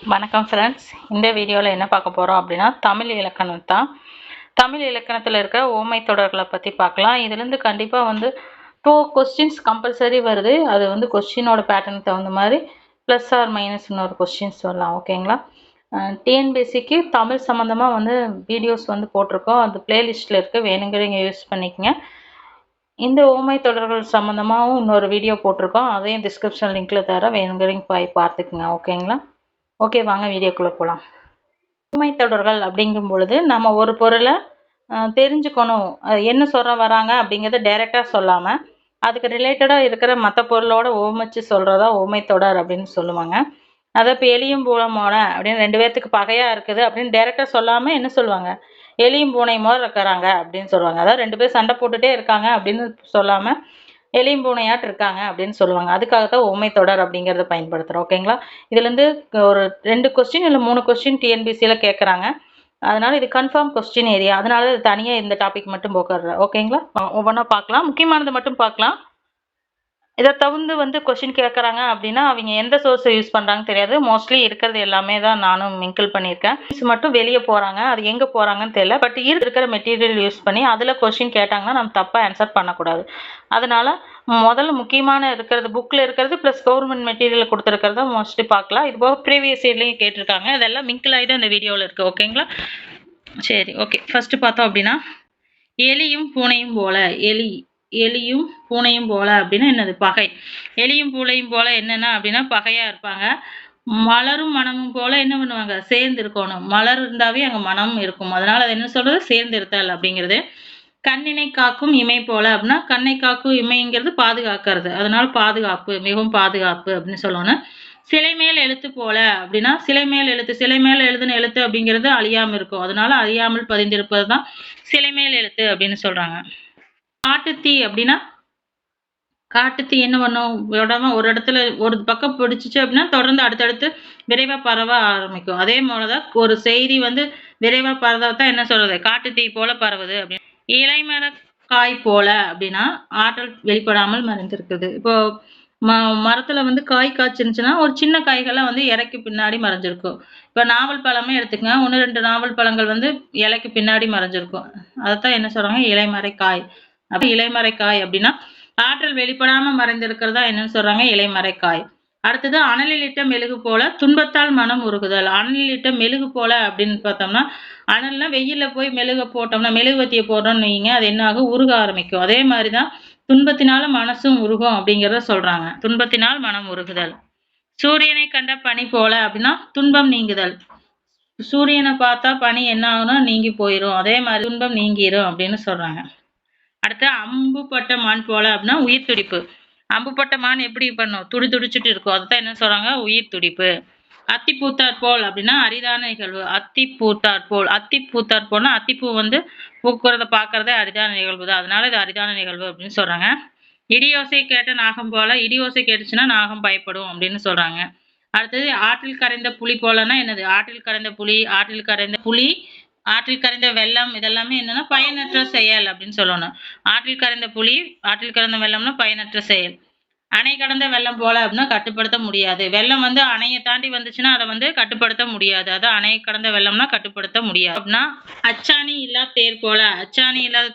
வணக்கம் ஃப்ரெண்ட்ஸ். இந்த வீடியோவில் என்ன பார்க்க போகிறோம் அப்படின்னா தமிழ் இலக்கணம் தான். தமிழ் இலக்கணத்தில் இருக்க ஓமை தொடர்களை பற்றி பார்க்கலாம். இதுலேருந்து கண்டிப்பாக 2 கொஸ்டின்ஸ் கம்பல்சரி வருது. அது கொஸ்டினோட பேட்டர்னுக்கு தகுந்த மாதிரி ப்ளஸ் ஆர் மைனஸ் இன்னொரு கொஸ்டின்ஸ் வரலாம். ஓகேங்களா? டிஎன்பிஎஸ்சிக்கு தமிழ் சம்மந்தமாக வீடியோஸ் போட்டிருக்கோம். அது பிளேலிஸ்ட்டில் இருக்குது, வேணுங்கிறவங்க யூஸ் பண்ணிக்கங்க. இந்த ஓமை தொடர்கள் சம்மந்தமாகவும் இன்னொரு வீடியோ போட்டிருக்கோம், அதையும் டிஸ்கிரிப்ஷன் லிங்க்கில் தர, வேணுங்கிறவங்க போய் பார்த்துக்குங்க. ஓகேங்களா? ஓகே, வாங்க வீடியோக்குள்ளே போகலாம். உண்மை தொடர்கள் அப்படிங்கும் பொழுது நம்ம ஒரு பொருளை தெரிஞ்சுக்கணும், என்ன சொல்கிற வராங்க அப்படிங்கிறத டைரெக்டாக சொல்லாமல் அதுக்கு ரிலேட்டடாக இருக்கிற மற்ற பொருளோட ஓமைச்சு சொல்கிறதா ஓமை தொடர் அப்படின்னு சொல்லுவாங்க. அதை இப்போ எலியும் பூனைமோன அப்படின்னு 2 பேர்த்துக்கு பகையாக இருக்குது அப்படின்னு டைரெக்டாக சொல்லாமல் என்ன சொல்லுவாங்க, எலியும் பூனையும் இருக்கிறாங்க அப்படின்னு சொல்லுவாங்க. அதாவது 2 பேர் சண்டை போட்டுகிட்டே இருக்காங்க அப்படின்னு சொல்லாமல் எலியும் பூனையாட்டு இருக்காங்க அப்படின்னு சொல்லுவாங்க. அதுக்காகத்தான் உண்மை தொடர் அப்படிங்கிறத பயன்படுத்துகிறோம். ஓகேங்களா? இதுலேருந்து ஒரு 2 கொஸ்டின் இல்லை 3 கொஸ்டின் டிஎன்பிசியில் கேட்குறாங்க. அதனால் இது கன்ஃபார்ம் கொஸ்டின் ஏரியா. அதனால இது தனியாக இந்த டாபிக் மட்டும் போக்குறேன். ஓகேங்களா? ஒவ்வொன்றா பார்க்கலாம். முக்கியமானது மட்டும் பார்க்கலாம். இதை தவிர்த்து கொஸ்டின் கேட்குறாங்க அப்படின்னா அவங்க எந்த சோர்ஸை யூஸ் பண்ணுறாங்கன்னு தெரியாது. மோஸ்ட்லி இருக்கிறது எல்லாமே தான் நானும் மிங்கிள் பண்ணியிருக்கேன். மட்டும் வெளியே போகிறாங்க, அது எங்கே போகிறாங்கன்னு தெரியல. பட் இருக்கிற மெட்டீரியல் யூஸ் பண்ணி அதில் கொஸ்டின் கேட்டாங்கன்னா நம்ம தப்பாக ஆன்சர் பண்ணக்கூடாது. அதனால் முதல்ல முக்கியமான இருக்கிறது புக்கில் இருக்கிறது ப்ளஸ் கவர்மெண்ட் மெட்டீரியல் கொடுத்துருக்கிறத மோஸ்ட்லி பார்க்கலாம். இது போக ப்ரீவியஸ் இயர்லேயும் கேட்டிருக்காங்க. இதெல்லாம் மிங்கிள் ஆகி தான் இந்த வீடியோவில் இருக்குது. ஓகேங்களா? சரி, ஓகே. ஃபஸ்ட்டு பார்த்தோம் அப்படின்னா எலியும் பூனையும் போல. எலியும் பூனையும் போல அப்படின்னா என்னது? பகை. எலியும் பூனையும் போல என்னென்ன அப்படின்னா பகையாக இருப்பாங்க. மலரும் மனமும் போல என்ன பண்ணுவாங்க? சேர்ந்து இருக்கணும். மலர் இருந்தாவே அங்கே மனம் இருக்கும். அதனால் அது என்ன சொல்கிறது? சேர்ந்து இருத்தல் அப்படிங்கிறது. கண்ணினை காக்கும் இமை போல அப்படின்னா கண்ணை காக்கும் இமைங்கிறது பாதுகாக்கிறது. அதனால் பாதுகாப்பு, மிகவும் பாதுகாப்பு அப்படின்னு சொல்லணும். சிலை மேல் எழுத்து போல அப்படின்னா சிலை மேல் எழுத்து, சிலை மேல் எழுதுன எழுத்து அப்படிங்கிறது அழியாமல் இருக்கும். அதனால அழியாமல் பதிந்திருப்பது தான் சிலை மேல் எழுத்து அப்படின்னு சொல்கிறாங்க. காட்டுத்தீ அப்படின்னா காட்டுத்தீ என்ன பண்ணும்? விடாம ஒரு இடத்துல ஒரு பக்கம் பிடிச்சிச்சு அப்படின்னா தொடர்ந்து அடுத்தடுத்து விரைவாக பரவ ஆரம்பிக்கும். அதே போலதான் ஒரு செய்தி விரைவாக பரவதான் என்ன சொல்றது? காட்டுத்தீ போல பரவுது அப்படின்னு. இலைமர காய் போல அப்படின்னா ஆற்றல் வெளிப்படாமல் மறைந்திருக்குது. இப்போ மரத்துல காய் காய்ச்சிருந்துச்சுன்னா ஒரு சின்ன காய்கள்லாம் இலைக்கு பின்னாடி மறைஞ்சிருக்கும். இப்போ நாவல் பழமே எடுத்துக்கங்க, 1, 2 நாவல் பழங்கள் இலைக்கு பின்னாடி மறைஞ்சிருக்கும். அதைத்தான் என்ன சொல்றாங்க? இலைமறை காய். அப்ப இலைமறை காய் அப்படின்னா ஆற்றல் வெளிப்படாம மறைந்திருக்கிறதா என்னன்னு சொல்றாங்க? இலைமறை காய். அடுத்தது அனலிலிட்ட மெழுகு போல துன்பத்தால் மனம் உருகுதல். அனலிலிட்ட மெழுகு போல அப்படின்னு பார்த்தோம்னா அனல்னா வெயில்ல போய் மெழுக போட்டோம்னா மெழுகுவத்தியை போடுறோம்னு வைங்க, அது என்ன ஆகும்? உருக ஆரம்பிக்கும். அதே மாதிரிதான் துன்பத்தினால மனசும் உருகும் அப்படிங்கிறத சொல்றாங்க. துன்பத்தினால் மனம் உருகுதல். சூரியனை கண்ட பனி போல அப்படின்னா துன்பம் நீங்குதல். சூரியனை பார்த்தா பனி என்ன ஆகும்னா நீங்கி போயிடும். அதே மாதிரி துன்பம் நீங்கிரும் அப்படின்னு சொல்றாங்க. அடுத்து அம்புப்பட்ட மான் போல அப்படின்னா உயிர் துடிப்பு. அம்புப்பட்ட மான் எப்படி பண்ணும்? துடிச்சுட்டு இருக்கும். அதுதான் என்ன சொல்றாங்க? உயிர் துடிப்பு. அத்தி பூத்தாற் போல் அப்படின்னா அரிதான நிகழ்வு. அத்தி பூத்தாற் போல்னா அத்திப்பூ பூக்கிறத பார்க்கறதே அரிதான நிகழ்வு தான். அதனால இது அரிதான நிகழ்வு அப்படின்னு சொல்றாங்க. இடியோசை கேட்ட நாகம் போல. இடியோசை கேட்டுச்சுன்னா நாகம் பயப்படும் அப்படின்னு சொல்றாங்க. அடுத்தது ஆற்றில் கரைந்த புலி போலன்னா என்னது? ஆற்றில் கரைந்த புலி, ஆற்றில் கரைந்த வெள்ளம், இதெல்லாமே என்னன்னா பயனற்ற செயல் அப்படின்னு சொல்லணும். ஆற்றில் கரைந்த புலி, ஆற்றில் கரைந்த வெள்ளம்னா பயனற்ற செயல். அணை கடந்த வெள்ளம் போல அப்படின்னா கட்டுப்படுத்த முடியாது. வெள்ளம் அணையை தாண்டி வந்துச்சுன்னா அதை கட்டுப்படுத்த முடியாது. அதான் அணை கடந்த வெள்ளம்னா கட்டுப்படுத்த முடியாது. அப்படின்னா அச்சாணி இல்லா தேர் போல. அச்சாணி இல்லாத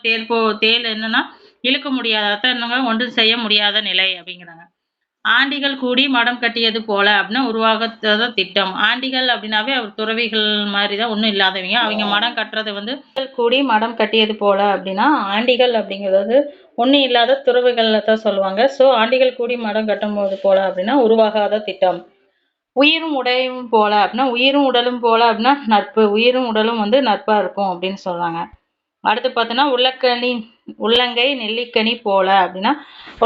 தேர் என்னன்னா இழுக்க முடியாது. அதான் என்னங்க? ஒன்றும் செய்ய முடியாத நிலை அப்படிங்கிறாங்க. ஆண்டிகள் கூடி மடம் கட்டியது போல அப்படின்னா உருவாகத திட்டம். ஆண்டிகள் அப்படின்னாவே அவர் துறவிகள் மாதிரி தான், ஒன்றும் இல்லாதவங்க. அவங்க மடம் கட்டுறது கூடி மடம் கட்டியது போல அப்படின்னா ஆண்டிகள் அப்படிங்கிறது ஒன்றும் இல்லாத துறவிகளை தான் சொல்லுவாங்க. ஸோ ஆண்டிகள் கூடி மடம் கட்டும் போது போல அப்படின்னா உருவாகாத திட்டம். உயிரும் உடையும் போல அப்படின்னா உயிரும் உடலும் போல அப்படின்னா நட்பு. உயிரும் உடலும் நட்பாக இருக்கும் அப்படின்னு சொல்றாங்க. அடுத்து பார்த்தோன்னா உள்ளங்கை நெல்லிக்கனி போல அப்படின்னா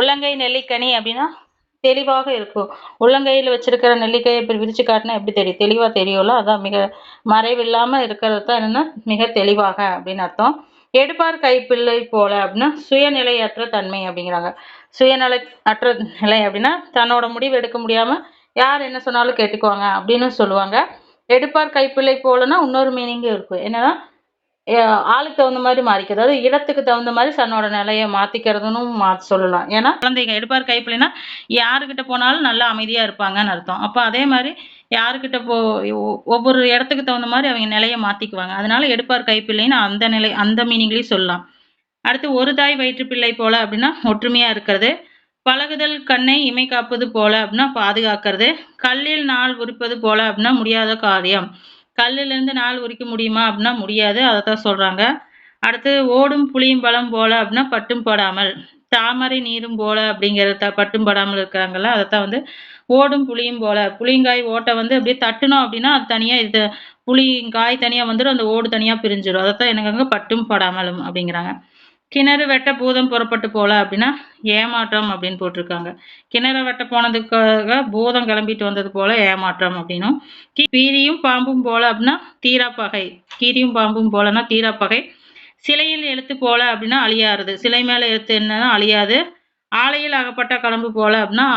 உள்ளங்கை நெல்லிக்கனி அப்படின்னா தெளிவாக இருக்கும். உள்ளங்கையில் வச்சிருக்கிற நெல்லிக்காயை இப்படி விரிச்சு காட்டினா எப்படி தெரியும்? தெளிவாக தெரியும்ல. அதான் மிக மறைவில்லாமல் இருக்கிறது தான் என்னன்னா மிக தெளிவாக அப்படின்னு அர்த்தம். எடுப்பார் கைப்பிள்ளை போல அப்படின்னா சுயநிலையற்ற தன்மை அப்படிங்கிறாங்க. சுயநிலை அற்ற நிலை அப்படின்னா தன்னோட முடிவு எடுக்க முடியாம யார் என்ன சொன்னாலும் கேட்டுக்குவாங்க அப்படின்னு சொல்லுவாங்க. எடுப்பார் கைப்பிள்ளை போலன்னா இன்னொரு மீனிங்கும் இருக்கும். என்னன்னா ஆளுக்கு தகுந்த மாதிரி மாறிக்கிறது. அதாவது இடத்துக்கு தகுந்த மாதிரி தன்னோட நிலையை மாத்திக்கிறதுன்னு சொல்லலாம். ஏன்னா குழந்தைங்க எடுப்பார் கைப்பிள்ளைனா யாருக்கிட்ட போனாலும் நல்லா அமைதியா இருப்பாங்கன்னு அர்த்தம். அப்ப அதே மாதிரி யாருக்கிட்ட ஒவ்வொரு இடத்துக்கு தகுந்த மாதிரி அவங்க நிலையை மாத்திக்குவாங்க. அதனால எடுப்பார் கைப்பிள்ளைன்னு அந்த மீனிங்லயும் சொல்லலாம். அடுத்து ஒரு தாய் வயிற்று பிள்ளை போல அப்படின்னா ஒற்றுமையா இருக்கிறது. பழகுதல் கண்ணை இமை காப்பது போல அப்படின்னா பாதுகாக்கிறது. கல்லில் நாள் உரிப்பது போல அப்படின்னா முடியாத காரியம். கல்லுல இருந்து நாள் உரிக்க முடியுமா அப்படின்னா முடியாது. அதைத்தான் சொல்றாங்க. அடுத்து ஓடும் புளியும் பழம் போல அப்படின்னா பட்டும் படாமல். தாமரை நீரும் போல அப்படிங்கிறத பட்டும் படாமல் இருக்கிறாங்கல்ல, அதைத்தான் வந்து ஓடும் புளியும் போல. புளியங்காய் ஓட்டை வந்து அப்படியே தட்டணும் அப்படின்னா அது தனியா இது புளியங்காய் தனியா வந்துடும், அந்த ஓடு தனியா பிரிஞ்சிடும். அதைத்தான் என்னங்க பட்டும் படாமலும் அப்படிங்கிறாங்க. கிணறு வெட்ட பூதம் புறப்பட்டு போல அப்படின்னா ஏமாற்றம் அப்படின்னு போட்டிருக்காங்க. கிணறு வெட்ட போனதுக்காக பூதம் கிளம்பிட்டு வந்தது போல ஏமாற்றம் அப்படின்னும். கீரியும் பாம்பும் போல அப்படின்னா தீராப்பகை. கீரியும் பாம்பும் போலன்னா தீராப்பகை. சிலையில் எழுத்து போல அப்படின்னா அழியாறுது. சிலை மேல எழுத்து என்னன்னா அழியாது. ஆலையில் அகப்பட்ட கரும்பு போல அப்படின்னா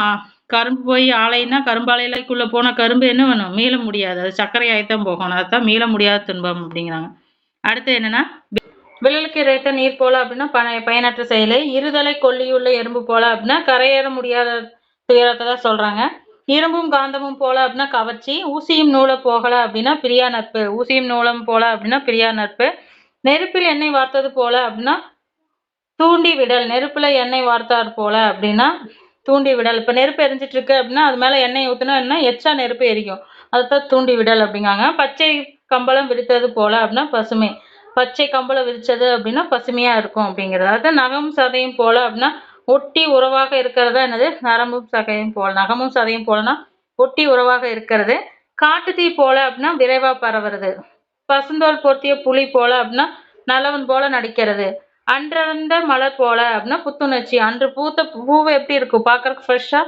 கரும்பு போய் ஆலைன்னா கரும்பாலைக்குள்ள போன கரும்பு என்ன வேணும், மீள முடியாது. அது சர்க்கரையாய்த்தான் போகணும். அதுதான் மீள முடியாத துன்பம் அப்படிங்கிறாங்க. அடுத்து என்னன்னா விழலுக்கு இறைத்த நீர் போல அப்படின்னா பயனற்ற செயலை. இருதலை கொல்லியுள்ள எறும்பு போல அப்படின்னா கரையேற முடியாத துயரத்தை தான் சொல்றாங்க. இரும்பும் காந்தமும் போல அப்படின்னா கவர்ச்சி. ஊசியும் நூலை போகல அப்படின்னா பிரியா நட்பு. ஊசியும் நூலம் போல அப்படின்னா பிரியா நட்பு. நெருப்பில் எண்ணெய் வார்த்தது போல அப்படின்னா தூண்டி விடல். நெருப்புல எண்ணெய் வார்த்தார் போல அப்படின்னா தூண்டி விடல். இப்ப நெருப்பு எரிஞ்சிட்டு இருக்கு அப்படின்னா அது மேல எண்ணெய் ஊத்துனா என்ன எச்சா நெருப்பு எரிக்கும், அதுதான் தூண்டி விடல் அப்படிங்காங்க. பச்சை கம்பளம் விரித்தது போல அப்படின்னா பசுமை. பச்சை கம்பளம் விரிச்சது அப்படின்னா பசுமையா இருக்கும் அப்படிங்கிறது. அதாவது நகமும் சதையும் போல அப்படின்னா ஒட்டி உறவாக இருக்கிறதா என்னது நரம்பும் சதையும் போல. நகமும் சதையும் போலனா ஒட்டி உறவாக இருக்கிறது. காட்டுத்தீ போல அப்படின்னா விரைவா பரவுறது. பசுந்தோல் பொருத்திய புலி போல அப்படின்னா நல்லவன் போல நடிக்கிறது. அன்றந்த மலர் போல அப்படின்னா புத்துணர்ச்சி. அன்று பூத்த பூவை எப்படி இருக்கும், பார்க்கறதுக்கு ஃப்ரெஷ்ஷா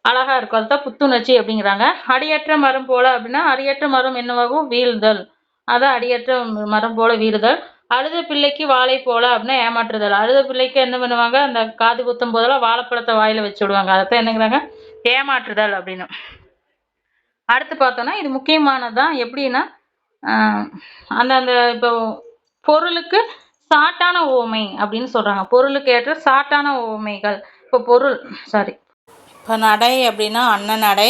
அழகா இருக்கும், அதுதான் புத்துணர்ச்சி அப்படிங்கிறாங்க. அடியற்ற மரம் போல அப்படின்னா அடியற்ற மரம் என்னவாகும் வீழ்தல். அதான் அடியற்ற மரம் போல வீழுதல். அழுத பிள்ளைக்கு வாழை போல அப்படின்னா ஏமாற்றுதல். அழுத பிள்ளைக்கு என்ன பண்ணுவாங்க, அந்த காது குத்தும் போதெல்லாம் வாழைப்பழத்தை வாயில வச்சு விடுவாங்க, அதைத்தான் என்னங்கிறாங்க ஏமாற்றுதல் அப்படின்னு. அடுத்து பார்த்தோம்னா இது முக்கியமானதுதான். எப்படின்னா அந்த அந்த இப்போ பொருளுக்கு சாட்டான ஓமை அப்படின்னு சொல்றாங்க. பொருளுக்கு ஏற்ற சாட்டான ஓமைகள். இப்போ பொருள் இப்போ நடை அப்படின்னா அண்ணன் நடை.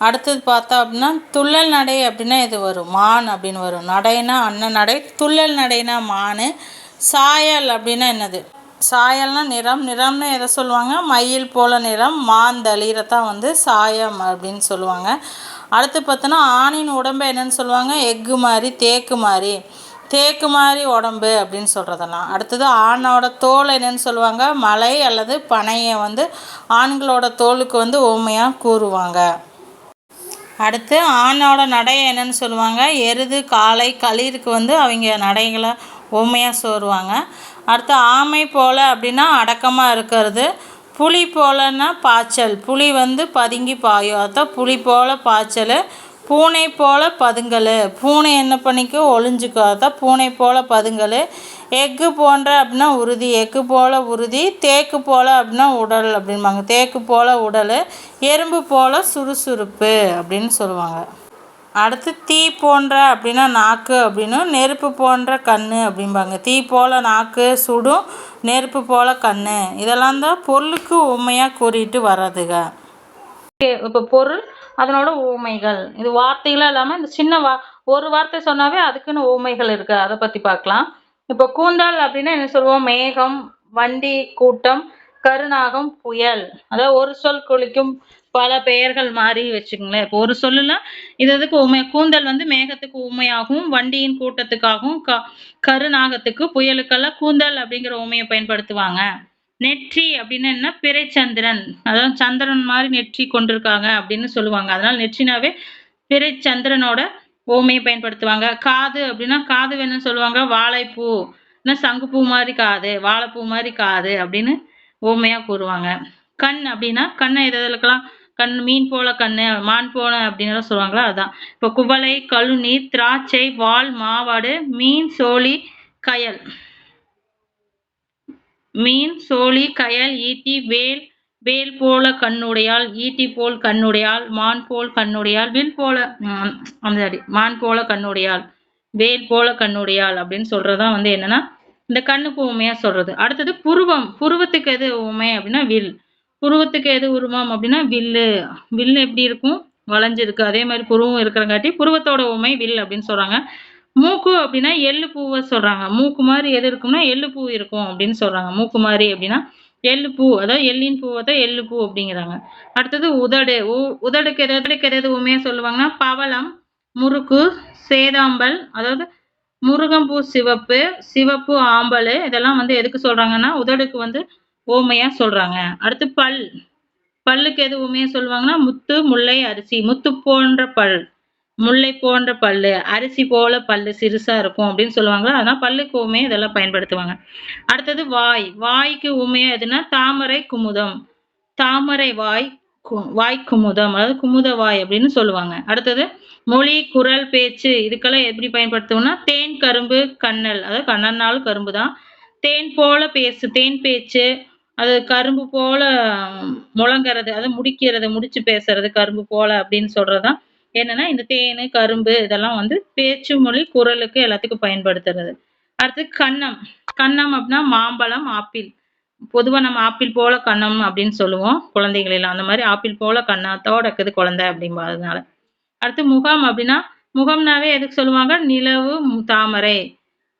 அடுத்தது பார்த்தா அப்படின்னா துள்ளல் நடை அப்படின்னா இது வரும் மான் அப்படின்னு வரும். நடைனா அண்ணன் நடை, துள்ளல் நடைனா மான். சாயல் அப்படின்னா என்னது, சாயல்னா நிறம். நிறம்னு எதை சொல்லுவாங்க, மயில் போல நிறம். மாந்தளிரத்தான் வந்து சாயம் அப்படின்னு சொல்லுவாங்க. அடுத்து பார்த்தோன்னா ஆணின் உடம்பை என்னன்னு சொல்லுவாங்க, எஃகு மாதிரி தேக்கு மாதிரி. தேக்கு மாதிரி உடம்பு அப்படின்னு சொல்கிறதெல்லாம். அடுத்தது ஆணோட தோல் என்னன்னு சொல்லுவாங்க, மலை அல்லது பனையை வந்து ஆண்களோட தோலுக்கு வந்து ஓமையாக கூறுவாங்க. அடுத்து ஆணோட நடையை என்னன்னு சொல்லுவாங்க, எருது காளை களிருக்கு வந்து அவங்க நடைகளை ஓமையாக சொல்லுவாங்க. அடுத்து ஆமை போல் அப்படின்னா அடக்கமாக இருக்கிறது. புலி போலன்னா பாய்ச்சல். புலி வந்து பதுங்கி பாயும், அதுதான் புலி போல் பாய்ச்சல். பூனை போல் பதுங்கல். பூனை என்ன பண்ணிக்கோ ஒளிஞ்சுக்கோ, அதுதான் பூனை போல் பதுங்கல். எஃகு போன்ற அப்படின்னா உறுதி. எஃகு போல் உறுதி. தேக்கு போல் அப்படின்னா உடல் அப்படின்பாங்க. தேக்கு போல் உடல். எறும்பு போல் சுறுசுறுப்பு அப்படின்னு சொல்லுவாங்க. அடுத்து தீ போன்ற அப்படின்னா நாக்கு அப்படின்னும், நெருப்பு போன்ற கண் அப்படிம்பாங்க. தீ போல் நாக்கு சுடும், நெருப்பு போல் கண். இதெல்லாம் தான் பொருளுக்கு உண்மையாக கூறிட்டு வர்றதுங்க. இப்போ பொருள் அதனோட ஊமைகள். இது வார்த்தைகளாக இல்லாமல் இந்த சின்ன ஒரு வார்த்தை சொன்னாவே அதுக்குன்னு ஊமைகள் இருக்கு, அதை பற்றி பார்க்கலாம். இப்போ கூந்தல் அப்படின்னா என்ன சொல்லுவோம், மேகம், வண்டி, கூட்டம், கருநாகம், புயல். அதாவது ஒரு சொல் குளிக்கும் பல பெயர்கள் மாறி வச்சுக்கோங்களேன். இப்போ ஒரு சொல்லுல இது எதுக்கு உண்மை, கூந்தல் வந்து மேகத்துக்கு உண்மையாகவும், வண்டியின் கூட்டத்துக்காகவும், கருநாகத்துக்கு புயலுக்கெல்லாம் கூந்தல் அப்படிங்கிற உண்மையை பயன்படுத்துவாங்க. நெற்றி அப்படின்னு என்ன, பிறைச்சந்திரன். அதாவது சந்திரன் மாதிரி நெற்றி கொண்டிருக்காங்க அப்படின்னு சொல்லுவாங்க. அதனால நெற்றினாவே பிறைச்சந்திரனோட ஓமையை பயன்படுத்துவாங்க. காது அப்படின்னா காது வேணும்னு சொல்லுவாங்க, வாழைப்பூ சங்குப்பூ மாதிரி காது, வாழைப்பூ மாதிரி காது அப்படின்னு ஓமையா கூறுவாங்க. கண் அப்படின்னா கண்ணை எதுக்கெல்லாம், கண் மீன் போல கண்ணு, மான் போல அப்படின்னு சொல்லுவாங்களா, அதான். இப்போ குவளை, கழுநீர், திராட்சை, வால், மாவாடு, மீன், சோழி, கயல். மீன், சோழி, கயல், ஈட்டி, வேல். வேல் போல கண்ணுடையாள், ஈட்டி போல் கண்ணுடையாள், மான் போல் கண்ணுடையாள், வில் போல அந்த மான் போல கண்ணுடையாள், வேல் போல கண்ணுடையாள் அப்படின்னு சொல்றதுதான் வந்து என்னன்னா இந்த கண்ணுக்கு உண்மையா சொல்றது. அடுத்தது புருவம். புருவத்துக்கு எது உண்மை அப்படின்னா வில். புருவத்துக்கு எது உருவம் அப்படின்னா வில்லு. வில்லு எப்படி இருக்கும்? வளைஞ்சிருக்கு. அதே மாதிரி புருவம் இருக்கிறங்காட்டி புருவத்தோட உண்மை வில் அப்படின்னு சொல்றாங்க. மூக்கு அப்படின்னா எள்ளு பூவை சொல்றாங்க. மூக்கு மாதிரி எது இருக்கும்னா எள்ளு பூ இருக்கும் அப்படின்னு சொல்றாங்க. மூக்கு மாதிரி அப்படின்னா எள்ளு பூ, அதாவது எள்ளின் பூவை தான் எள்ளு பூ அப்படிங்கிறாங்க. அடுத்தது உதடு. உதடுக்கு எதாவது உண்மையா சொல்லுவாங்கன்னா பவளம், முறுக்கு, சேதாம்பல், அதாவது முருகம்பூ சிவப்பு, சிவப்பு ஆம்பல், இதெல்லாம் வந்து எதுக்கு சொல்றாங்கன்னா உதடுக்கு வந்து ஓமையா சொல்றாங்க. அடுத்து பல். பல்லுக்கு எது உண்மையா சொல்லுவாங்கன்னா முத்து, முல்லை, அரிசி. முத்து போன்ற பல், முல்லை போன்ற பல்லு, அரிசி போல பல்லு சிறுசா இருக்கும் அப்படின்னு சொல்லுவாங்க. அதனால பல்லுக்கு உண்மையா இதெல்லாம் பயன்படுத்துவாங்க. அடுத்தது வாய். வாய்க்கு உண்மையா எதுனா தாமரை குமுதம். தாமரை வாய், வாய் குமுதம், அதாவது குமுத வாய் அப்படின்னு சொல்லுவாங்க. அடுத்தது மொழி, குரல், பேச்சு, இதுக்கெல்லாம் எப்படி பயன்படுத்துவோம்னா தேன், கரும்பு, கண்ணல், அதாவது கண்ணன்னாலும் கரும்பு தான். தேன் போல பேசு, தேன் பேச்சு, அது கரும்பு போல முழங்கிறது, அதாவது முடிக்கிறது, முடிச்சு பேசுறது கரும்பு போல அப்படின்னு சொல்றதுதான் என்னன்னா இந்த தேனு, கரும்பு இதெல்லாம் வந்து பேச்சு, மொழி, குரலுக்கு எல்லாத்துக்கும் பயன்படுத்துறது. அடுத்து கன்னம். கன்னம் அப்படின்னா மாம்பழம், ஆப்பிள். பொதுவா நம்ம ஆப்பிள் போல கன்னம் அப்படின்னு சொல்லுவோம் குழந்தைகள் எல்லாம். அந்த மாதிரி ஆப்பிள் போல கன்னத்தோட இருக்குது குழந்தை அப்படின்றதுனால. அடுத்து முகம் அப்படின்னா முகம்னாவே எதுக்கு சொல்லுவாங்க? நிலவு, தாமரை.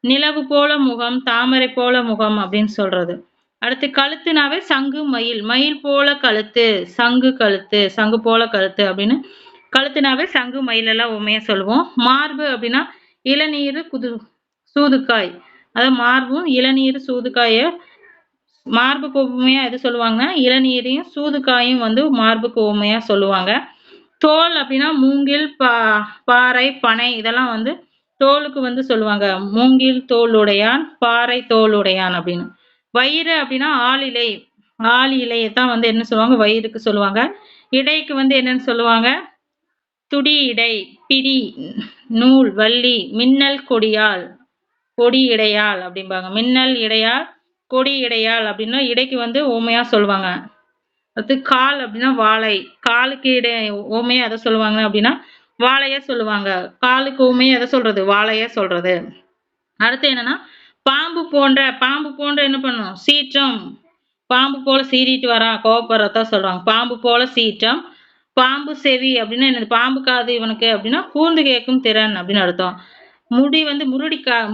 நிலவு போல முகம், தாமரை போல முகம் அப்படின்னு சொல்றது. அடுத்து கழுத்துனாவே சங்கு, மயில். மயில் போல கழுத்து, சங்கு கழுத்து, சங்கு போல கழுத்து அப்படின்னு கழுத்துனாவே சங்கு, மயில் எல்லாம் உண்மையா சொல்லுவோம். மார்பு அப்படின்னா இளநீர், சூதுக்காய். அதாவது மார்பும் இளநீர், சூதுக்காய மார்புக்கு உண்மையா எது சொல்லுவாங்கன்னா இளநீரையும் சூதுக்காயும் வந்து மார்புக்கு உண்மையா சொல்லுவாங்க. தோல் அப்படின்னா மூங்கில், பாறை, பனை இதெல்லாம் வந்து தோலுக்கு வந்து சொல்லுவாங்க. மூங்கில் தோலுடையான், பாறை தோலுடையான் அப்படின்னு. வயிறு அப்படின்னா ஆளிலை. ஆள் இலையத்தான் வந்து என்ன சொல்லுவாங்க? வயிறுக்கு சொல்லுவாங்க. இடைக்கு வந்து என்னன்னு சொல்லுவாங்க? துடி இடை, பிடி, நூல், வள்ளி, மின்னல், கொடியால், கொடி இடையால் அப்படிம்பாங்க. மின்னல் இடையால், கொடி இடையால் அப்படின்னா இடைக்கு வந்து ஊமையா சொல்லுவாங்க. அடுத்து கால் அப்படின்னா வாழை. காலுக்கு இடை ஊமையா எதை சொல்லுவாங்க அப்படின்னா வாழையா சொல்லுவாங்க. காலுக்கு ஊமையா எதை சொல்றது? வாழையா சொல்றது. அடுத்து என்னன்னா பாம்பு போன்ற. பாம்பு போன்ற என்ன பண்ணும்? சீற்றம். பாம்பு போல சீறிட்டு வரான், கோவப்படுறதான் சொல்றாங்க. பாம்பு போல சீற்றம். பாம்பு செவி அப்படின்னா என்னது? பாம்பு காது இவனுக்கு அப்படின்னா கூர்ந்து கேட்கும் திறன் அப்படின்னு அர்த்தம். முடி வந்து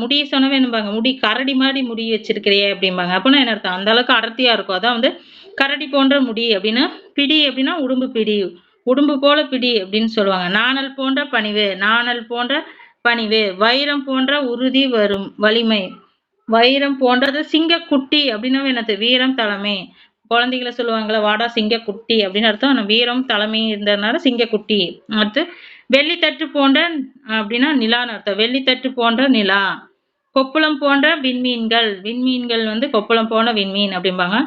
முடிய சொன்னவே என்னம்பாங்க? முடி கரடி மாதிரி முடி வச்சிருக்கிறியே அப்படிம்பாங்க. அப்படின்னா என்ன அர்த்தம்? அந்த அளவுக்கு அடர்த்தியா இருக்கும். அதான் வந்து கரடி போன்ற முடி அப்படின்னு. பிடி அப்படின்னா உடும்பு பிடி. உடும்பு போல பிடி அப்படின்னு சொல்லுவாங்க. நாணல் போன்ற பணிவு. நாணல் போன்ற பணிவு. வைரம் போன்ற உறுதி, வரும் வலிமை. வைரம் போன்றது சிங்கக்குட்டி அப்படின்னா என்னது? வீரம், தலைமை. குழந்தைகளை சொல்லுவாங்களா வாடா சிங்கக்குட்டி அப்படின்னு அர்த்தம். ஆனா வீரம், தலைமை இருந்ததுனால சிங்கக்குட்டி. அடுத்து வெள்ளித்தட்டு போன்ற அப்படின்னா நிலான்னு அர்த்தம். வெள்ளித்தட்டு போன்ற நிலா. கொப்புளம் போன்ற விண்மீன்கள். விண்மீன்கள் வந்து கொப்புளம் போன்ற விண்மீன் அப்படிம்பாங்க.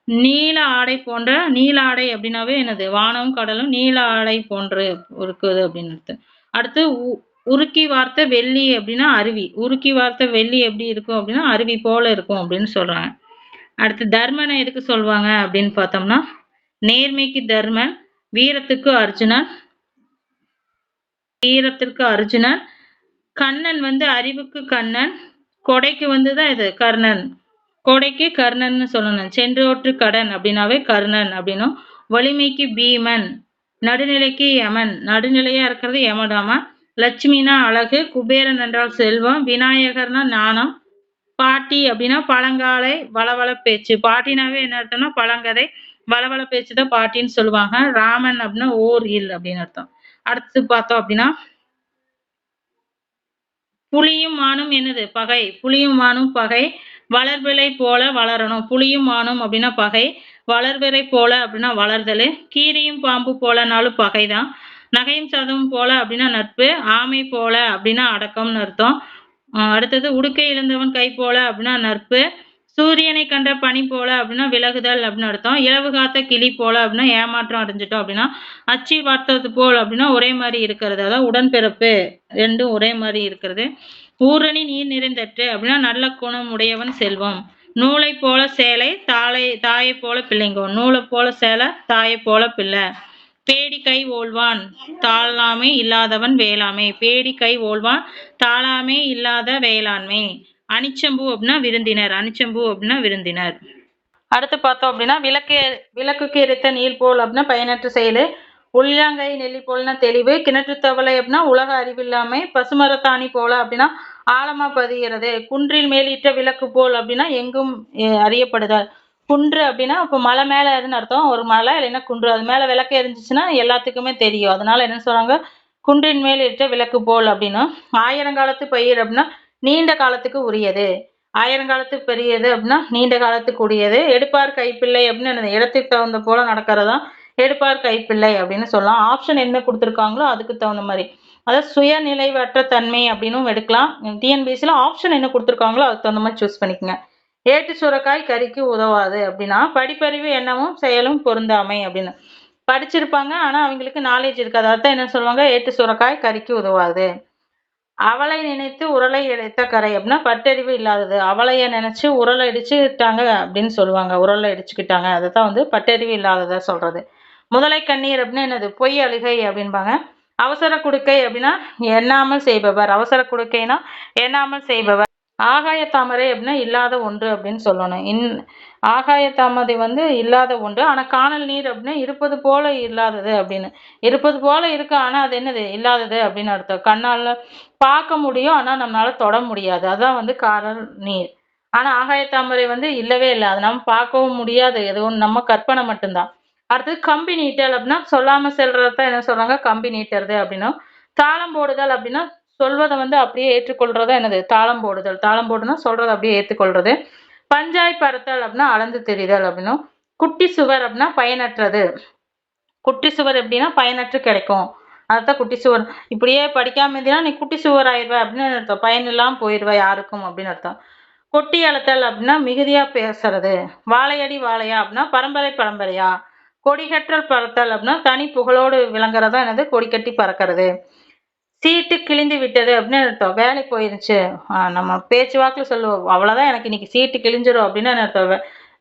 நீல ஆடை போன்ற. நீல ஆடை அப்படின்னாவே என்னது? வானமும் கடலும் நீல ஆடை போன்று இருக்குது அப்படின்னு அர்த்தம். அடுத்து உருக்கி வார்த்தை வெள்ளி அப்படின்னா அருவி. உருக்கி வார்த்தை வெள்ளி எப்படி இருக்கும் அப்படின்னா அருவி போல இருக்கும் அப்படின்னு சொல்றாங்க. அடுத்து தர்மனை எதுக்கு சொல்லுவாங்க அப்படின்னு பார்த்தோம்னா நேர்மைக்கு தர்மன், வீரத்துக்கு அர்ஜுனன். வீரத்திற்கு அர்ஜுனன். கண்ணன் வந்து அறிவுக்கு கண்ணன். கொடைக்கு வந்துதான் இது கர்ணன். கொடைக்கு கர்ணன்னு சொல்லணும். சென்றோற்று கடன் அப்படின்னாவே கர்ணன் அப்படின்னும். வலிமைக்கு பீமன். நடுநிலைக்கு யமன். நடுநிலையா இருக்கிறது யமடாமா. லட்சுமினா அழகு. குபேரன் என்றால் செல்வம். விநாயகர்னா ஞானம். பாட்டி அப்படின்னா பழங்காலை, வளவள பேச்சு. பாட்டினாவே என்ன அர்த்தம்னா பழங்கதை, வளவள பேச்சு தான் பாட்டின்னு சொல்லுவாங்க. ராமன் அப்படின்னா ஓர் இல் அப்படின்னு அர்த்தம். அடுத்து பார்த்தோம் அப்படின்னா புலியும் மானும் என்னது? பகை. புலியும் மானும் பகை. வளர்பிறை போல வளரணும். புலியும் மானும் அப்படின்னா பகை. வளர்பிறை போல அப்படின்னா வளர்தல். கீரியும் பாம்பு போலனாலும் பகைதான். நகையும் சதமும் போல அப்படின்னா நட்பு. ஆமை போல அப்படின்னா அடக்கம்னு அர்த்தம். அடுத்தது உடுக்கை இழந்தவன் கை போல அப்படின்னா நட்பு. சூரியனை கண்ட பனி போல அப்படின்னா விலகுதல் அப்படின்னு அர்த்தம். இலவு காத்த கிளி போல அப்படின்னா ஏமாற்றம் அடைஞ்சிட்டோம் அப்படின்னா. அச்சி வார்த்தது போல் அப்படின்னா ஒரே மாதிரி இருக்கிறது. அதாவது உடன்பிறப்பு ரெண்டும் ஒரே மாதிரி இருக்கிறது. ஊரணி நீர் நிறைந்தற்று அப்படின்னா நல்ல குணம் உடையவன் செல்வம். நூலை போல சேலை, தாயை போல பிள்ளைங்கோ. நூலை போல சேலை, தாயை போல பிள்ளை. பேடி கை ஓல்வான் தாளாமை இல்லாதவன் வேளாமை. பேடி கை ஓல்வான் தாளாமை இல்லாத வேளாண்மை. அனிச்சம்பூ அப்படின்னா விருந்தினர். அனிச்சம்பூ அப்படின்னா விருந்தினர். அடுத்து பார்த்தோம் அப்படின்னா விளக்குக்கு எரித்த நீள் போல் அப்படின்னா பயனற்ற செயல். உள்ளங்கை நெல்லி போல்னா தெளிவு. கிணற்று தவளை அப்படின்னா உலக அறிவில்லாமை. பசுமரத்தாணி போல அப்படின்னா ஆழமா பதிகிறது. குன்றில் மேலிட்ட விளக்கு போல் அப்படின்னா எங்கும் அறியப்படுதல். குன்று அப்படின்னா இப்போ மலை மேல இருன்னு அர்த்தம். ஒரு மலை இல்லைன்னா குன்று, அது மேல விளக்கு எரிஞ்சிச்சுன்னா எல்லாத்துக்குமே தெரியும். அதனால என்ன சொல்றாங்க, குன்றின் மேல் இட்ட விளக்கு போல் அப்படின்னா. ஆயிரங்காலத்து பயிர் அப்படின்னா நீண்ட காலத்துக்கு உரியது. ஆயிரங்காலத்து பெரியது அப்படின்னா நீண்ட காலத்துக்கு உரியது. எடுப்பார் கைப்பிள்ளை அப்படின்னு இடத்துக்கு தகுந்த போல நடக்கிறதா எடுப்பார் கைப்பிள்ளை அப்படின்னு சொல்லலாம். ஆப்ஷன் என்ன கொடுத்துருக்காங்களோ அதுக்கு தகுந்த மாதிரி, அதாவது சுயநிலைவற்ற தன்மை அப்படின்னும் எடுக்கலாம். டிஎன்பிஎஸ்சியில் ஆப்ஷன் என்ன கொடுத்துருக்காங்களோ அதுக்கு தகுந்த மாதிரி சூஸ் பண்ணிக்கோங்க. ஏட்டு சுரக்காய் கறிக்கு உதவாது அப்படின்னா படிப்பறிவு எண்ணமும் செயலும் பொருந்தாமை அப்படின்னு. படிச்சிருப்பாங்க ஆனா அவங்களுக்கு நாலேஜ் இருக்காது. அதான் என்ன சொல்லுவாங்க, ஏட்டு சுரக்காய் கறிக்கு உதவாது. அவளை நினைத்து உரலை இழைத்த கரை அப்படின்னா பட்டறிவு இல்லாதது. அவளைய நினைச்சு உரலை இடிச்சுட்டாங்க அப்படின்னு சொல்லுவாங்க. உரலை இடிச்சுக்கிட்டாங்க, அதைத்தான் வந்து பட்டறிவு இல்லாததா சொல்றது. முதலை கண்ணீர் அப்படின்னா என்னது, பொய் அழுகை அப்படின்பாங்க. அவசர குடுக்கை அப்படின்னா எண்ணாமல் செய்பவர். அவசர குடுக்கைனா எண்ணாமல் செய்பவர். ஆகாய தாமரை அப்படின்னா இல்லாத ஒன்று அப்படின்னு சொல்லணும். ஆகாய தாமரை வந்து இல்லாத ஒன்று, ஆனா காணல் நீர் அப்படின்னா இருப்பது போல இல்லாதது அப்படின்னு. இருப்பது போல இருக்கு ஆனா அது என்னது, இல்லாதது அப்படின்னு அர்த்தம். கண்ணால பார்க்க முடியும் ஆனா நம்மளால தொட முடியாது, அதான் வந்து காணல் நீர். ஆனா ஆகாய தாமரை வந்து இல்லவே இல்லை, அது நம்ம பார்க்கவும் முடியாது, எதுவும் நம்ம கற்பனை மட்டும்தான். அடுத்தது கம்பி நீட்டல் அப்படின்னா சொல்லாம செல்றதான் என்ன சொல்றாங்க, கம்பி நீட்டுறது அப்படின்னும். தாளம் போடுதல் அப்படின்னா சொல்வதை வந்து அப்படியே ஏற்றுக்கொள்றதா என்னது, தாளம் போடுதல். தாளம் போடுனா சொல்றதை அப்படியே ஏற்றுக்கொள்றது. பஞ்சாய் பறத்தல் அப்படின்னா அளந்து தெரிதல் அப்படின்னும். குட்டி சுவர் அப்படின்னா பயனற்றது. குட்டி சுவர் எப்படின்னா பயனற்று கிடைக்கும், அதான் குட்டி சுவர். இப்படியே படிக்காம இருந்தீங்கன்னா நீ குட்டி சுவர் ஆயிடுவ அப்படின்னு அர்த்தம். பயன் இல்லாம போயிடுவ யாருக்கும் அப்படின்னு அர்த்தம். கொட்டி அழுத்தல் அப்படின்னா மிகுதியா பேசுறது. வாழையடி வாழையா அப்படின்னா பரம்பரை பரம்பரையா. கொடிகற்றல் பறத்தல் அப்படின்னா தனி புகழோடு விளங்குறதா என்னது, கொடி கட்டி பறக்கிறது. சீட்டு கிழிந்து விட்டது அப்படின்னு அர்த்தம், வேலை போயிருச்சு. நம்ம பேச்சு வாக்குல சொல்லுவோம், அவ்வளவுதான் எனக்கு இன்னைக்கு சீட்டு கிழிஞ்சிரும் அப்படின்னு அர்த்தம்,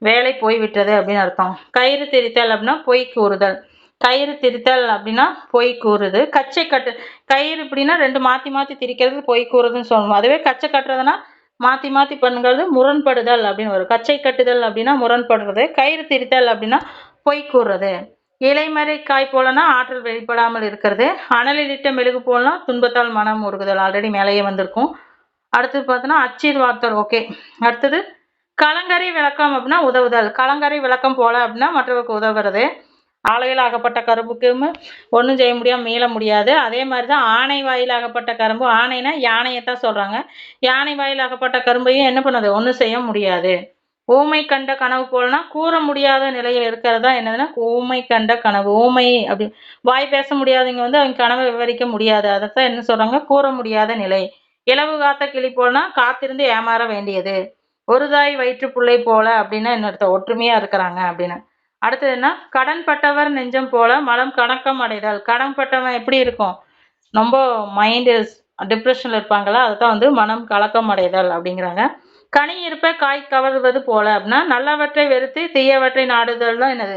வேலை போய் விட்டது அப்படின்னு அர்த்தம். கயிறு திரித்தல் அப்படின்னா பொய் கூறுதல். கயிறு திரித்தல் அப்படின்னா பொய் கூறுது. கச்சை கட்டு, கயிறு இப்படின்னா ரெண்டு மாத்தி மாத்தி திரிக்கிறது பொய் கூறுதுன்னு சொல்லணும். அதுவே கச்சை கட்டுறதுன்னா மாத்தி மாத்தி பண்ணுங்கிறது முரண்படுதல் அப்படின்னு வரும். கச்சை கட்டுதல் அப்படின்னா முரண்படுறது. கயிறு திரித்தல் அப்படின்னா பொய் கூறுறது. இலைமறை காய் போலனா ஆற்றல் வெளிப்படாமல் இருக்கிறது. அனலிலிட்ட மெழுகு போலனா துன்பத்தால் மனம் உருகுதல். ஆல்ரெடி மேலேயே வந்திருக்கும். அடுத்தது பார்த்தோன்னா அச்சீர் வார்த்தல். ஓகே. அடுத்தது கலங்கரை விளக்கம் அப்படின்னா உதவுதல். கலங்கரை விளக்கம் போல அப்படின்னா மற்றவருக்கு உதவுறது. ஆலையில் ஆகப்பட்ட கரும்புக்கும் ஒன்றும் செய்ய முடியாமல் மீள முடியாது. அதே மாதிரி தான் ஆணை வாயில் ஆகப்பட்ட கரும்பு. ஆணைனா யானையைத்தான் சொல்றாங்க. யானை வாயில் ஆகப்பட்ட கரும்பையும் என்ன பண்ணுது, ஒன்றும் செய்ய முடியாது. ஊமை கண்ட கனவு போலனா கூற முடியாத நிலையில் இருக்கிறதா என்னதுன்னா ஊமை கண்ட கனவு. ஊமை அப்படி வாய் பேச முடியாதவங்க வந்து அவங்க கனவை விவரிக்க முடியாது, அதைத்தான் என்ன சொல்றாங்க, கூற முடியாத நிலை. இலவு காத்த கிளி போலனா காத்திருந்து ஏமாற வேண்டியது. ஒரு தாய் வயிற்று பிள்ளை போல அப்படின்னா என்ன, ஒற்றுமையா இருக்கிறாங்க அப்படின்னு. அடுத்தது என்ன, கடன் பட்டவர் நெஞ்சம் போல மலம் கணக்கம் அடைதல். கடன் பட்டவன் எப்படி இருக்கும், ரொம்ப மைண்டு டிப்ரெஷன்ல இருப்பாங்களா, அதுதான் வந்து மனம் கலக்கம் அடைதல் அப்படிங்கிறாங்க. கனி இருப்ப காய் கவர்வது போல அப்படின்னா நல்லவற்றை வெறுத்து தீயவற்றை நாடுதல் தான் என்னது,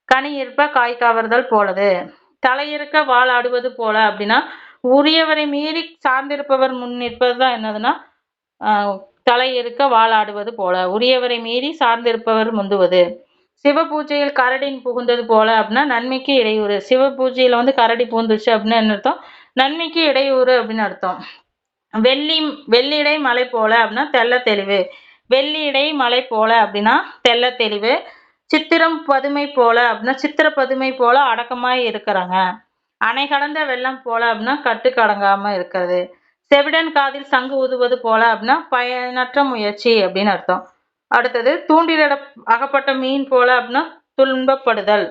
கனி இருப்ப காய் கவர்தல் போலது. தலையிருக்க வாள் ஆடுவது போல அப்படின்னா உரியவரை மீறி சார்ந்திருப்பவர் முன் நிற்பது தான் என்னதுன்னா தலை இருக்க வாள் ஆடுவது போல. உரியவரை மீறி சார்ந்திருப்பவர் முந்துவது. சிவ பூஜையில் கரடின் புகுந்தது போல அப்படின்னா நன்மைக்கு இடையூறு. சிவ பூஜையில வந்து கரடி பூந்துச்சு அப்படின்னு என்ன அர்த்தம், நன்மைக்கு இடையூறு அப்படின்னு அர்த்தம். வெள்ளிடை மலை போல அப்படின்னா தெள்ள தெளிவு. வெள்ளிடை மலை போல அப்படின்னா தெள்ள தெளிவு. சித்திரம் பதுமை போல அப்படின்னா சித்திர பதுமை போல அடக்கமாய் இருக்கிறாங்க. அணை கடந்த வெள்ளம் போல அப்படின்னா கட்டுக்கு அடங்காம இருக்கிறது. செவிடன் காதில் சங்கு ஊதுவது போல அப்படின்னா பயனற்ற முயற்சி அப்படின்னு அர்த்தம். அடுத்தது தூண்டிலிட அகப்பட்ட மீன் போல அப்படின்னா துன்பப்படுதல்.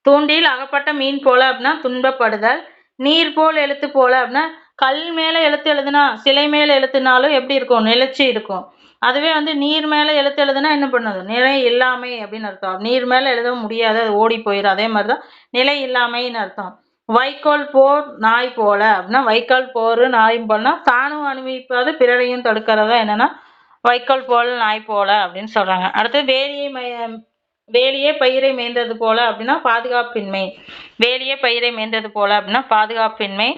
தூண்டில் அகப்பட்ட மீன் போல அப்படின்னா துன்பப்படுதல். நீர் போல் எழுத்து போல அப்படின்னா கல் மேல எழுத்து எழுதுனா சிலை மேல எழுத்துனாலும் எப்படி இருக்கும், நிலைச்சி இருக்கும். அதுவே வந்து நீர் மேல எழுத்து எழுதுனா என்ன பண்ணுது, நிலை இல்லாமை அப்படின்னு அர்த்தம். நீர் மேல எழுதவும் முடியாது, அது ஓடி போயிடும். அதே மாதிரிதான் நிலை இல்லாமைன்னு அர்த்தம். வைக்கோல் போர் நாய் போல அப்படின்னா வைக்கோல் போர் நாய் போலனா தானும் அனுபவிப்பாது பிறரையும் தடுக்கிறதா என்னன்னா வைக்கோல் போல் நாய் போல அப்படின்னு சொல்றாங்க. அடுத்து வேலியே பயிரை மேய்ந்தது போல அப்படின்னா பாதுகாப்பின்மை. வேலியே பயிரை மேய்ந்தது போல அப்படின்னா பாதுகாப்பின்மை.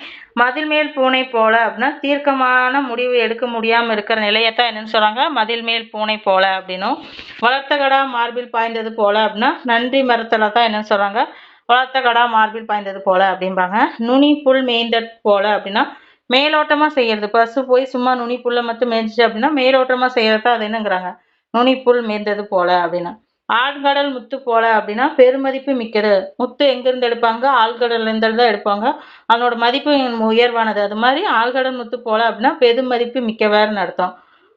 மதில் மேல் பூனை போல அப்படின்னா தீர்க்கமான முடிவு எடுக்க முடியாம இருக்கிற நிலையத்தான் என்னன்னு சொல்றாங்க, மதில் மேல் பூனை போல அப்படின்னும். வளர்த்த கடா மார்பில் பாய்ந்தது போல அப்படின்னா நன்றி மரத்துல தான் என்னன்னு சொல்றாங்க, வளர்த்த கடா மார்பில் பாய்ந்தது போல அப்படிம்பாங்க. நுனி புல் மேய்ந்தது போல அப்படின்னா மேலோட்டமா செய்யறது. பசு போய் சும்மா நுனி புல்லை மட்டும் மேய்ஞ்சிச்சு அப்படின்னா மேலோட்டமா செய்யறத அது என்னங்கிறாங்க, நுனி புல் மேய்ந்தது போல அப்படின்னா. ஆழ்கடல் முத்து போல அப்படின்னா பெருமதிப்பு மிக்கது. முத்து எங்கிருந்து எடுப்பாங்க, ஆழ்கடல்ல இருந்து தான் எடுப்பாங்க. அதனோட மதிப்பு உயர்வானது. அது மாதிரி ஆழ்கடல் முத்து போல அப்படின்னா பெருமதிப்பு மிக்கவர்னு அர்த்தம்.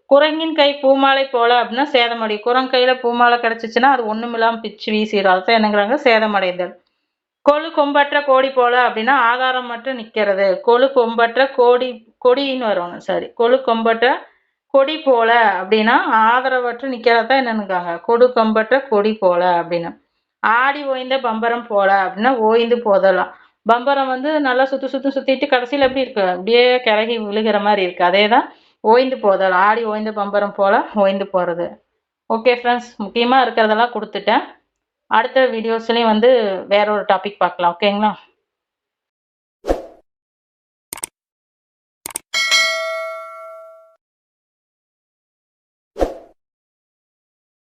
குரங்கின் கை பூமாலை போல அப்படின்னா சேதமடை. குரங்கு கையில பூமாலை கிடைச்சிச்சுன்னா அது ஒண்ணுமில்லாம பிச்சு வீசிடும். அதான் என்னங்கிறாங்க, சேதமடைதல். கொழு கொம்பற்ற கோடி போல அப்படின்னா ஆதாரம் மட்டும் நிக்கிறது. கொழு கொம்பற்ற கொடின்னு வரணும், சாரி, கொழு கொம்பற்ற கொடி போல அப்படின்னா ஆதரவற்று நிக்கிறதான் என்னன்னுக்காங்க, கொடு கொம்பற்ற கொடி போல அப்படின்னு. ஆடி ஓய்ந்த பம்பரம் போல அப்படின்னா ஓய்ந்து போதலாம். பம்பரம் வந்து நல்லா சுத்திட்டு கடைசியில எப்படி இருக்கு, அப்படியே கிறகி விழுகிற மாதிரி இருக்கு. அதேதான் ஓய்ந்து போதல். ஆடி ஓய்ந்த பம்பரம் போல ஓய்ந்து போறது. ஓகே ஃப்ரெண்ட்ஸ், முக்கியமா இருக்கிறதெல்லாம் கொடுத்துட்டேன். அடுத்த வீடியோஸ்லயும் வந்து வேற ஒரு டாபிக் பார்க்கலாம். ஓகேங்களா?